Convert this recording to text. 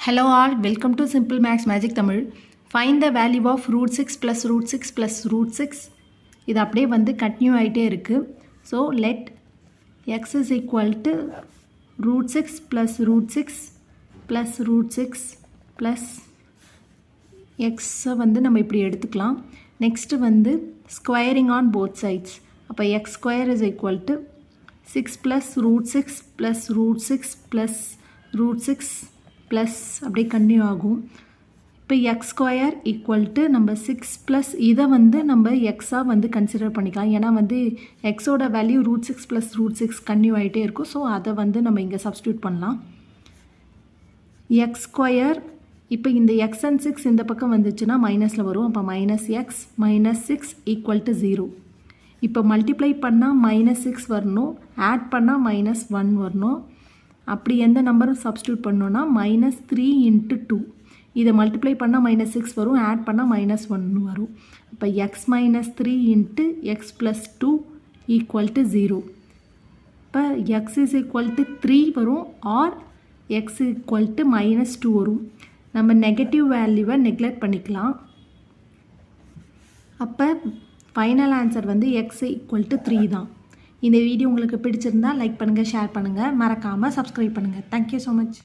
Hello all, welcome to Simple Max Magic Tamil. Find the value of root 6 plus root 6 plus root 6. இது அப்படியே வந்து continue ஆகிட்டே இருக்குது. So let x is equal to root 6 plus root 6 plus root 6 plus x வந்து நம்ம இப்படி எடுத்துக்கலாம். Next வந்து ஸ்கொயரிங் ஆன் போத் சைட்ஸ். அப்போ x square is equal to 6 plus root 6 plus root 6 plus root 6 plus அப்படியே continue ஆகும். இப்போ X square equal to நம்ம 6 ப்ளஸ் இதை வந்து நம்ம எக்ஸாக வந்து கன்சிடர் பண்ணிக்கலாம். ஏன்னா வந்து எக்ஸோட value root 6 plus root 6 continue ஆகிட்டே இருக்கும். ஸோ அதை வந்து நம்ம இங்கே சப்ஸ்டியூட் பண்ணலாம். எக்ஸ் ஸ்கொயர் இப்போ இந்த எக்ஸ் அண்ட் 6 இந்த பக்கம் வந்துச்சுன்னா மைனஸில் வரும். அப்போ minus X minus 6 equal to 0. இப்போ மல்டிப்ளை பண்ணால் மைனஸ் 6 வரணும், ஆட் பண்ணால் மைனஸ் 1 வரணும். அப்படி எந்த நம்பரும் சப்ஸ்டியூட் பண்ணோன்னா மைனஸ் 3 இன்ட்டு 2. இதை மல்டிப்ளை பண்ணால் மைனஸ் 6 வரும், ஆட் பண்ணால் மைனஸ் 1 வரும். இப்போ x minus 3 into x plus 2 equal to 0. இப்போ எக்ஸ் இஸ் ஈக்குவல் டு 3 வரும், or x equal to minus 2 வரும். நம்ம நெகட்டிவ் வேல்யூவை நெக்லெக்ட் பண்ணிக்கலாம். அப்போ ஃபைனல் ஆன்சர் வந்து எக்ஸ் ஈக்குவல் டு 3 தான். இந்த வீடியோ உங்களுக்கு பிடிச்சிருந்தா லைக் பண்ணுங்கள், ஷேர் பண்ணுங்கள், மறக்காமல் சப்ஸ்கிரைப் பண்ணுங்கள். Thank you so much.